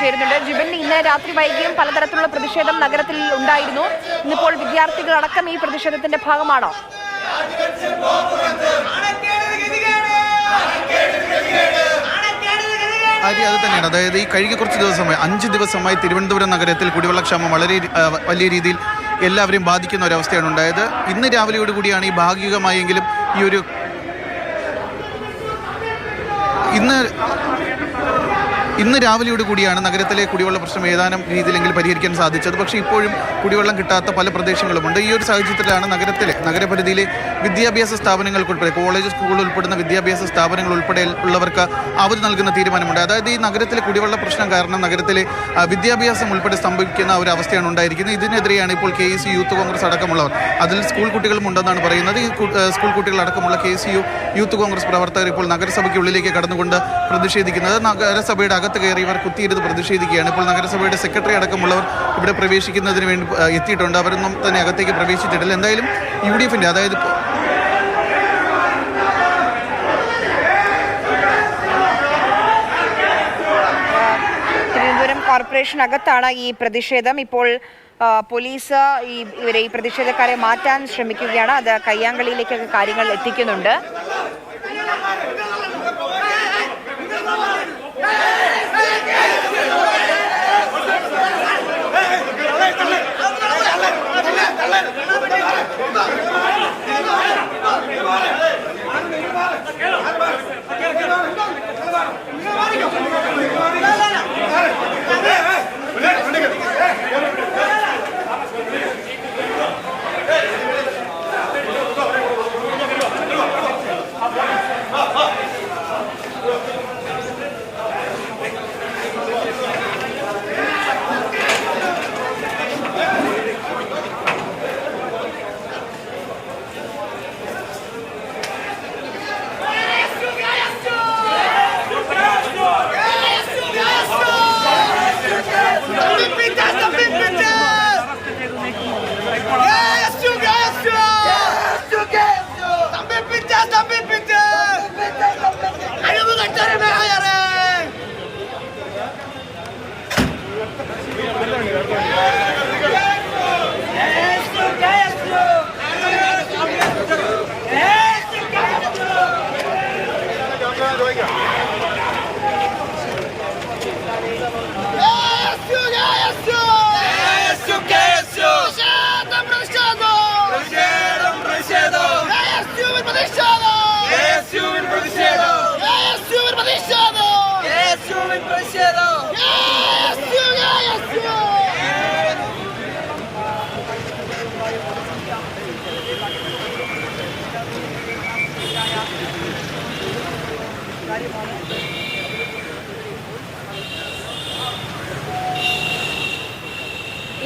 ചേരുന്നുണ്ട്. ജിബിൻ, ഇന്നലെ രാത്രി വൈകിയും പലതരത്തിലുള്ള പ്രതിഷേധം നഗരത്തിൽ ഉണ്ടായിരുന്നു. ഇന്നിപ്പോൾ വിദ്യാർത്ഥികളടക്കം ഈ പ്രതിഷേധത്തിന്റെ ഭാഗമാണോ? അത് തന്നെയാണ്. അതായത് ഈ കഴിഞ്ഞ കുറച്ച് ദിവസമായി 5 ദിവസമായി തിരുവനന്തപുരം നഗരത്തിൽ കുടിവെള്ളക്ഷാമം വളരെ വലിയ രീതിയിൽ എല്ലാവരെയും ബാധിക്കുന്ന ഒരവസ്ഥയാണ് ഉണ്ടായത്. ഇന്ന് രാവിലെയോടുകൂടിയാണ് ഈ ഭാഗികമായെങ്കിലും ഈ ഒരു ഇന്ന് രാവിലെയോട് കൂടിയാണ് നഗരത്തിലെ കുടിവെള്ള പ്രശ്നം ഏതാനും രീതിയിലെങ്കിലും പരിഹരിക്കാൻ സാധിച്ചത്. പക്ഷേ ഇപ്പോഴും കുടിവെള്ളം കിട്ടാത്ത പല പ്രദേശങ്ങളുമുണ്ട്. ഈ ഒരു സാഹചര്യത്തിലാണ് നഗരപരിധിയിലെ വിദ്യാഭ്യാസ സ്ഥാപനങ്ങൾക്കുൾപ്പെടെ കോളേജ്, സ്കൂൾ ഉൾപ്പെടുന്ന വിദ്യാഭ്യാസ സ്ഥാപനങ്ങൾ ഉൾപ്പെടെ ഉള്ളവർക്ക് അവധി നൽകുന്ന തീരുമാനമുണ്ട്. അതായത് ഈ നഗരത്തിലെ കുടിവെള്ള പ്രശ്നം കാരണം നഗരത്തിലെ വിദ്യാഭ്യാസം ഉൾപ്പെടെ സ്തംഭിക്കുന്ന ഒരു അവസ്ഥയാണ് ഉണ്ടായിരിക്കുന്നത്. ഇതിനെതിരെയാണ് ഇപ്പോൾ KSU യൂത്ത് കോൺഗ്രസ് അടക്കമുള്ളവർ, അതിൽ സ്കൂൾ കുട്ടികളും ഉണ്ടെന്നാണ് പറയുന്നത്. ഈ സ്കൂൾ കുട്ടികളടക്കമുള്ള KSU യൂത്ത് കോൺഗ്രസ് പ്രവർത്തകർ ഇപ്പോൾ നഗരസഭയ്ക്കുള്ളിലേക്ക് കടന്നുകൊണ്ട് പ്രതിഷേധിക്കുന്നത്. നഗരസഭയുടെ അകത്ത് കയറി ഇവർ കുത്തിയിരുന്ന് പ്രതിഷേധിക്കുകയാണ്. ഇപ്പോൾ നഗരസഭയുടെ സെക്രട്ടറി അടക്കമുള്ളവർ ഇവിടെ പ്രവേശിക്കുന്നതിന് വേണ്ടി എത്തിയിട്ടുണ്ട്. അവരൊന്നും തന്നെ അകത്തേക്ക് പ്രവേശിച്ചിട്ടില്ല. എന്തായാലും UDFന്റെ, അതായത് തിരുവനന്തപുരം കോർപ്പറേഷൻ അകത്താണ് ഈ പ്രതിഷേധം. ഇപ്പോൾ പോലീസ് ഇവരെ ഈ പ്രതിഷേധക്കാരെ മാറ്റാൻ ശ്രമിക്കുകയാണ്. അത് കയ്യാങ്കളിയിലേക്കൊക്കെ കാര്യങ്ങൾ എത്തിക്കുന്നുണ്ട്.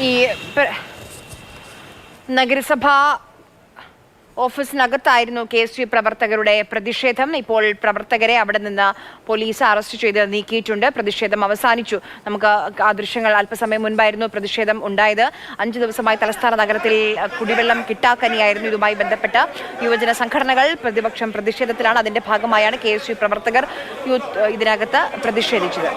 ഈ നഗരസഭാ ഓഫീസിനകത്തായിരുന്നു KSU പ്രവർത്തകരുടെ പ്രതിഷേധം. ഇപ്പോൾ പ്രവർത്തകരെ അവിടെ നിന്ന് പോലീസ് അറസ്റ്റ് ചെയ്ത് നീക്കിയിട്ടുണ്ട്. പ്രതിഷേധം അവസാനിച്ചു. നമുക്ക് ആ ദൃശ്യങ്ങൾ അല്പസമയം മുൻപായിരുന്നു പ്രതിഷേധം ഉണ്ടായത്. 5 ദിവസമായി തലസ്ഥാന നഗരത്തിൽ കുടിവെള്ളം കിട്ടാക്കനിയായിരുന്നു. ഇതുമായി ബന്ധപ്പെട്ട യുവജന സംഘടനകൾ, പ്രതിപക്ഷം പ്രതിഷേധത്തിലാണ്. അതിന്റെ ഭാഗമായാണ് KSU പ്രവർത്തകർ ഇതിനകത്ത് പ്രതിഷേധിച്ചത്.